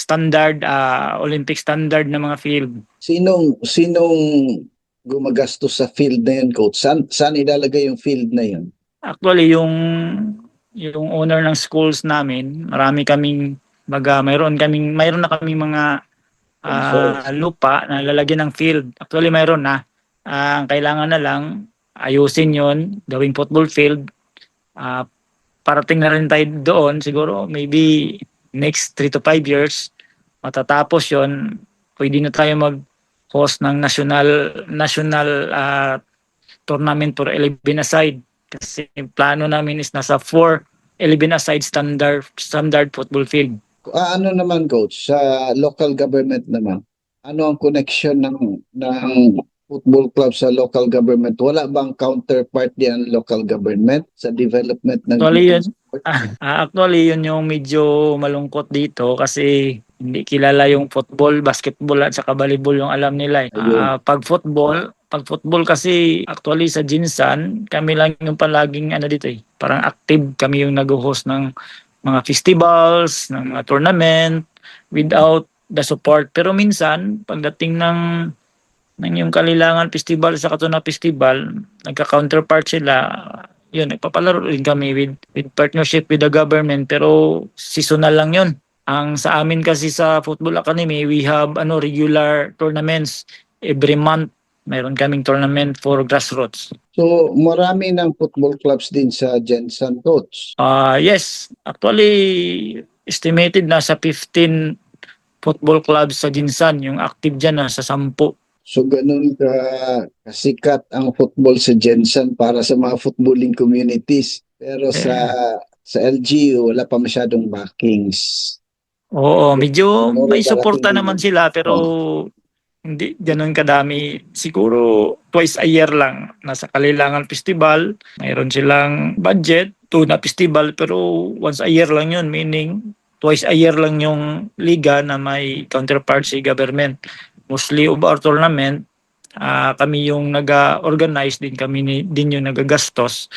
standard, Olympic standard na mga field. Sinong gumagastos sa field na yun, coach? Saan ilalagay yung field na yun? Actually, yung owner ng schools namin, marami kaming mayroon na kaming mga lupa na lalagyan ng field. Actually, mayroon na. Ang kailangan na lang ayusin yon, gawing football field. Parating na rin tayo doon, siguro maybe next 3 to 5 years matatapos yon. Pwede na tayo mag-host ng national tournament for 11-a-side. Kasi plano namin is nasa 4 11-a-side standard football field. Ano naman, coach, sa local government naman? Ano ang connection ng football club sa local government? Wala bang counterpart diyan local government sa development ng Actually, yun yung medyo malungkot dito kasi hindi kilala yung football, basketball at saka volleyball yung alam nila. Pag football kasi actually sa Jinsan, kami lang yung palaging dito parang active, kami yung nag-host ng mga festivals, ng mga tournament without the support. Pero minsan, pagdating ng yung Kalilangan Festival sa Katuna Festival, nagka-counterpart sila. Yun, nagpapalaro rin kami with partnership with the government, pero seasonal lang yun. Ang sa amin kasi sa Football Academy, we have regular tournaments every month. Mayroon kaming tournament for grassroots. So, marami ng football clubs din sa Jensen, coach? Yes. Actually, estimated na sa 15 football clubs sa Jinsan. Yung active dyan nasa 10. So ganun kasikat ang football sa Jensen para sa mga footballing communities. Pero sa LGU wala pa masyadong backings. Oo, medyo may suporta naman sila pero hindi ganun kadami. Siguro twice a year lang. Nasa Kalilangan Festival, mayroon silang budget, Tuna Festival, pero once a year lang yun. Meaning, twice a year lang yung liga na may counterpart si government. Mostly of our tournament, kami yung nag-organize din, din yung nagagastos.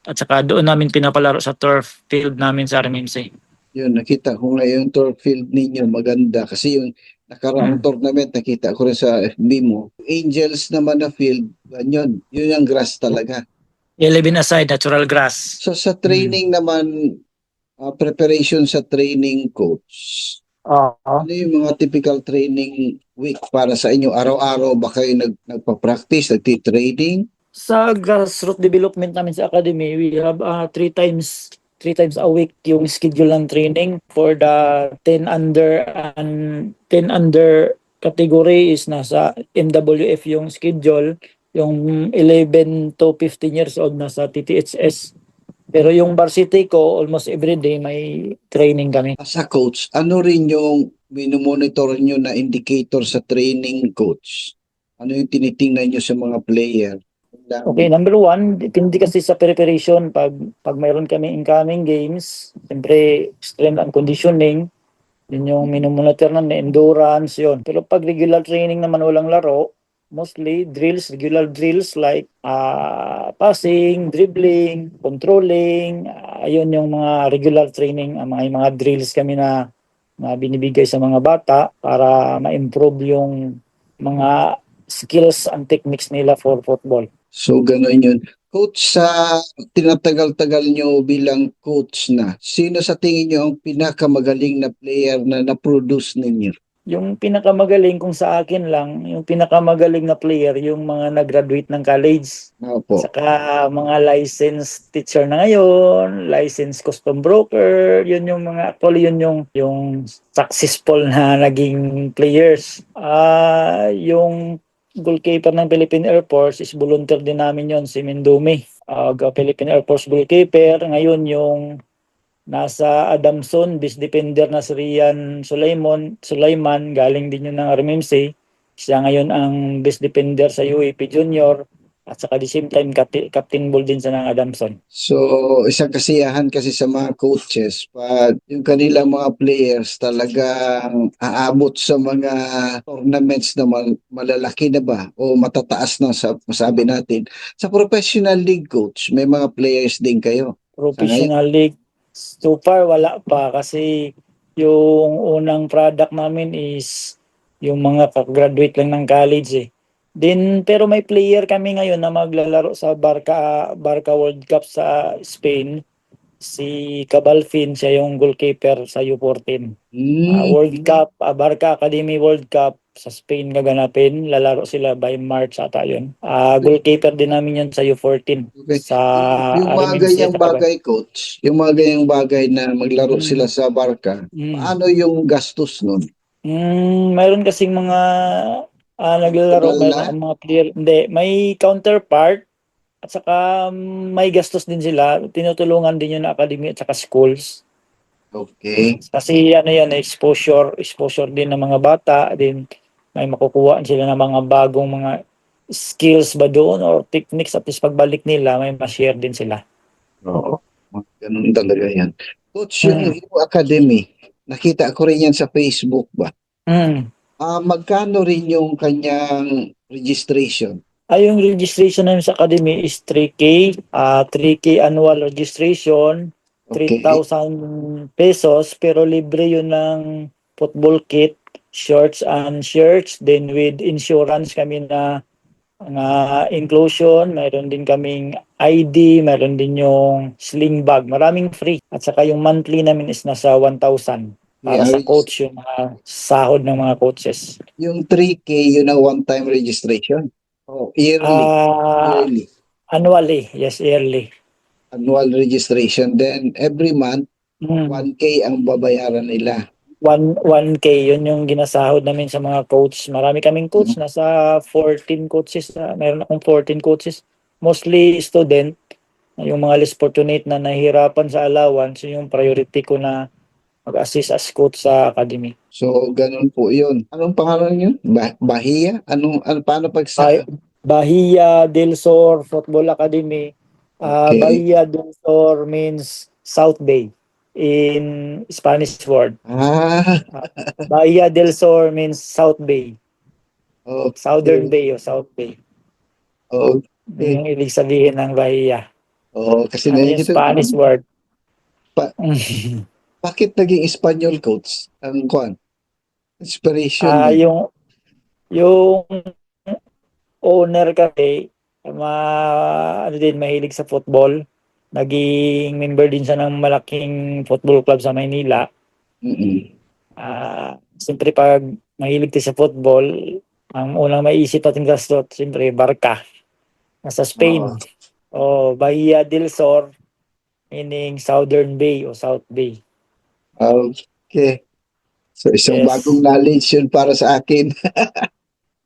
At saka doon namin pinapalaro sa turf field namin sa RMMC. Yun, nakita ko nga yung turf field ninyo, maganda. Kasi yung nakaraang tournament, nakita ko rin sa FB mo. Angels naman na field, yun yung grass talaga. 11-a-side, natural grass. So sa training naman, preparation sa training, coach, ano yung mga typical training week para sa inyo? Araw-araw ba kayo nagpa-practice, nagti-training? Sa grassroots development namin sa academy, we have 3 times a week yung schedule ng training. For the 10 under and 10 under category is nasa MWF yung schedule. Yung 11 to 15 years old nasa TTHS. Pero yung varsity ko, almost every day may training kami. As a coach, ano rin yung minomonitor nyo na indicator sa training, coach? Ano yung tinitingnan nyo sa mga player? Okay, number 1, depende kasi sa preparation. Pag mayroon kami incoming games, siyempre strength and conditioning, yun yung minomonitor na endurance, yun. Pero pag regular training naman walang laro, mostly regular drills like passing, dribbling, controlling, ayun yung mga regular training, mga drills kami na binibigay sa mga bata para ma-improve yung mga skills and techniques nila for football. So gano'n yun. Coach, sa tinatagal-tagal nyo bilang coach na, sino sa tingin nyo ang pinakamagaling na player na na-produce ninyo? Yung pinakamagaling kung sa akin lang, yung pinakamagaling na player, yung mga nag-graduate ng college. Opo. Saka mga licensed teacher na ngayon, licensed custom broker, yun yung mga, actually yun yung successful na naging players. Yung goalkeeper ng Philippine Air Force is volunteer din namin yon, si Mendome. Philippine Air Force goalkeeper, ngayon yung nasa Adamson, best defender na si Rian Sulaiman, galing din yun ng RMMC. Siya ngayon ang best defender sa UAP Junior at saka the same time captain ball din sa ng Adamson. So isang kasiyahan kasi sa mga coaches pag yung kanilang mga players talagang aabot sa mga tournaments na malalaki na ba o matataas na sa masabi natin. Sa professional league, coach, may mga players din kayo? Professional league, so far wala pa kasi Yung unang product namin is yung mga graduate lang ng college eh. Then pero may player kami ngayon na maglalaro sa Barca World Cup sa Spain. Si Cabalfin, siya yung goalkeeper sa U14. Hmm, World Cup, Barca Academy World Cup sa Spain gaganapin. Lalaro sila by March ata yun. Goalkeeper din namin yun sa U14 okay. sa Yung mga Armencia ganyang sa Caban. bagay, coach, yung mga ganyang bagay na maglaro sila Mm, sa Barca, mm. paano yung gastos nun? Mayroon kasing mga naglalaro, Personal mayroon na? akong mga player, hindi, may counterpart at saka may gastos din sila. Tinutulungan din yun ng academy at saka schools. Okay. Kasi ano yan, exposure din ng mga bata, din may makukuha sila ng mga bagong mga skills ba doon or techniques at least pagbalik nila may ma-share din sila. Oo. Ganun talaga yan. Coach, Mm. yung academy, nakita ko rin yan sa Facebook ba? Mm. Magkano rin yung kanyang registration? Yung registration namin sa academy is 3K, 3K annual registration, Okay. 3,000 pesos, pero libre yun ng football kit, shorts and shirts, then with insurance kami na inclusion, mayroon din kaming ID, mayroon din yung sling bag, maraming free. At saka yung monthly namin is nasa 1,000 para Yeah, sa coach, yung mga sahod ng mga coaches. yung 3K, yun ang one-time registration. Oh, yearly. Ah, Yearly. Annually, yes, yearly. Annual registration. Then, every month, Mm. 1K ang babayaran nila. 1K, yun yung ginasahod namin sa mga coach. Marami kaming coach, Mm. nasa 14 coaches, meron akong 14 coaches. Mostly student, yung mga less fortunate na nahihirapan sa allowance, yun yung priority ko na mag-assist as coach sa academy. So, ganun po yun. Anong pangalan yun? Bahia? Paano pag sa... Bahia del Sur Football Academy. Okay. Bahia del Sur means South Bay in Spanish word. Ah, Uh, Bahia del Sur means South Bay. Southern okay. Bay o South Bay. Yun Okay. yung ibig sabihin ng Bahia. Oh, kasi Ano yung nakikita ko, Spanish word? pa, bakit naging Espanyol, coach? Ang kwan? Inspiration niya. Yung owner kasi, ano din, mahilig sa football. Naging member din siya ng malaking football club sa Maynila. Mm-mm. Siyempre pag mahilig tayo sa football, ang unang maiisip natin gastos, siyempre Barca. Nasa Oo. Spain. O Bahia del Sur, meaning Southern Bay o South Bay. Okay. So, isang bagong Yes. knowledge yun para sa akin.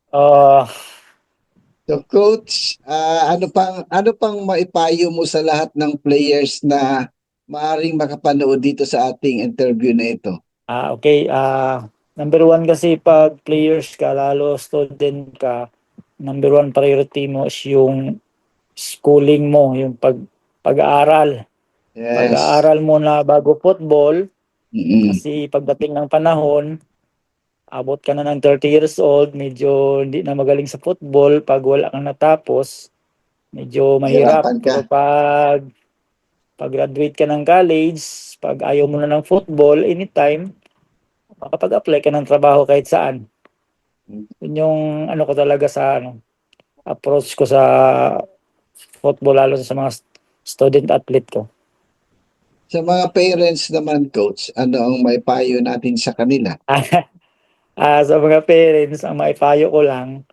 Uh, So, coach, ano pang maipayo mo sa lahat ng players na maaring makapanood dito sa ating interview na ito? okay. Number one kasi pag players ka, lalo student ka, number one priority mo is yung schooling mo, yung pag-aaral. Yes. Pag-aaral mo na bago football Mm-mm. kasi pagdating ng panahon, abot ka na ng 30 years old, medyo hindi na magaling sa football pag wala kang natapos, medyo mahirap. Mahirapan ka. Pero pag graduate ka ng college, pag ayaw mo na ng football, anytime, makapag-apply ka ng trabaho kahit saan. Yun yung ano ko talaga sa approach ko sa football lalo sa mga student athlete ko. Sa mga parents naman, coach, ano ang maipayo natin sa kanila? Sa mga parents, ang maipayo ko lang,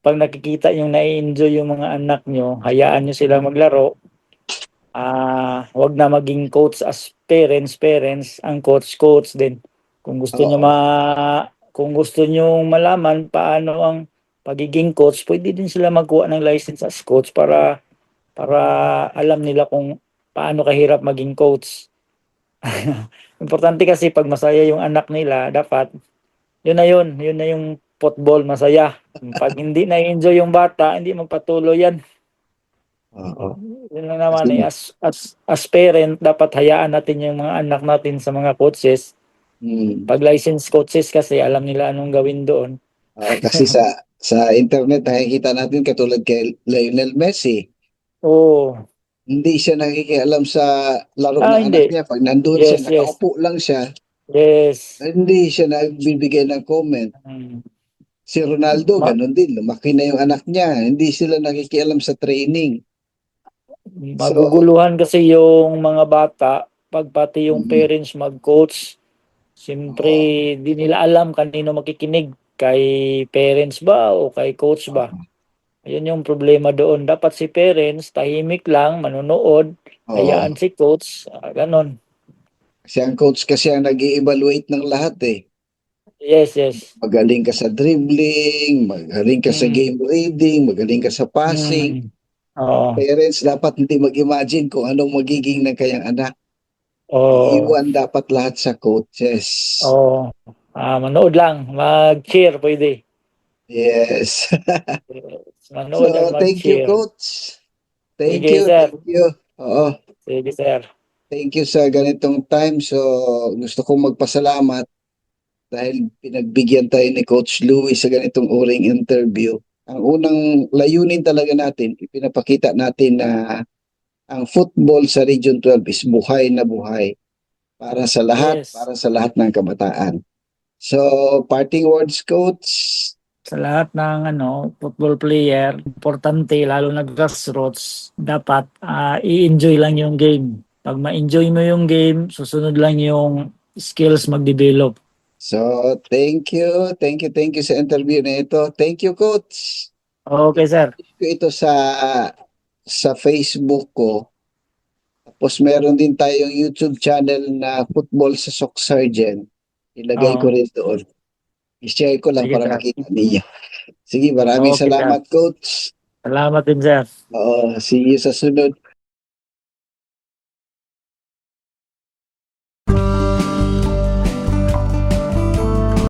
pag nakikita yung nai-enjoy yung mga anak nyo, hayaan nyo sila maglaro. Wag na maging coach as parents, ang coach din. Kung gusto nyo Oo. kung gusto nyo malaman paano ang pagiging coach, pwede din sila magkuha ng license as coach para alam nila kung paano kahirap maging coach. Importante kasi pag masaya yung anak nila, dapat yun na yung football masaya. Pag hindi na-enjoy yung bata, hindi magpatuloy yan. Oo. Yun lang Kasi, naman eh, as parent, dapat hayaan natin yung mga anak natin sa mga coaches. mm, Pag licensed coaches kasi, alam nila anong gawin doon. kasi sa internet nakikita natin katulad kay Lionel Messi. Oo, Hindi siya nakikialam sa laro ng anak Hindi. niya. Pag nandun siya, Yes, yes. nakaupo lang siya, Yes. hindi siya nagbibigay ng comment. Mm. Si Ronaldo, Ma- ganun din. Lumaki na yung anak niya. Hindi sila nakikialam sa training. So, Maguguluhan kasi yung mga bata pag pati yung mm, parents mag-coach. Siyempre, oo, di nila alam kanino makikinig. Kay parents ba o kay coach ba? oo, Ayun yung problema doon. Dapat si parents, tahimik lang, manonood, oo. hayaan si coach, ganon. Kasi ang coach kasi ang nag-i-evaluate ng lahat eh. Yes, yes. Magaling ka sa dribbling, magaling ka sa Mm, game reading, magaling ka sa passing. mm, oo, Parents dapat hindi mag-imagine kung anong magiging ng kayang anak. oo, Iiwan dapat lahat sa coaches. oo. Manood lang, mag-cheer pwede. Yes. Yes, So, manood at thank you, mag-cheer. coach. Thank Sige, you, sir. thank you. Oo, Sige, sir. thank you sa ganitong time. So, gusto kong magpasalamat dahil pinagbigyan tayo ni Coach Louis sa ganitong uring interview. Ang unang layunin talaga natin, ipinapakita natin na ang football sa Region 12 is buhay na buhay Yes. para sa lahat ng kabataan. So, parting words, Coach. Sa lahat ng football player, importante lalo na grassroots, dapat i-enjoy lang yung game. Pag ma-enjoy mo yung game, susunod lang yung skills mag-develop. So, thank you, thank you sa interview na ito. Thank you, Coach. Okay, sir. I-post ko ito sa Facebook ko. Tapos meron din tayong YouTube channel na Football sa Sock Sergeant. Ilagay ko Oo. rin doon. I-share ko lang Sige, para sir. makita niyo. Sige, maraming Okay, sir. salamat, Coach. Salamat din, sir. Oo, see you sa sunod.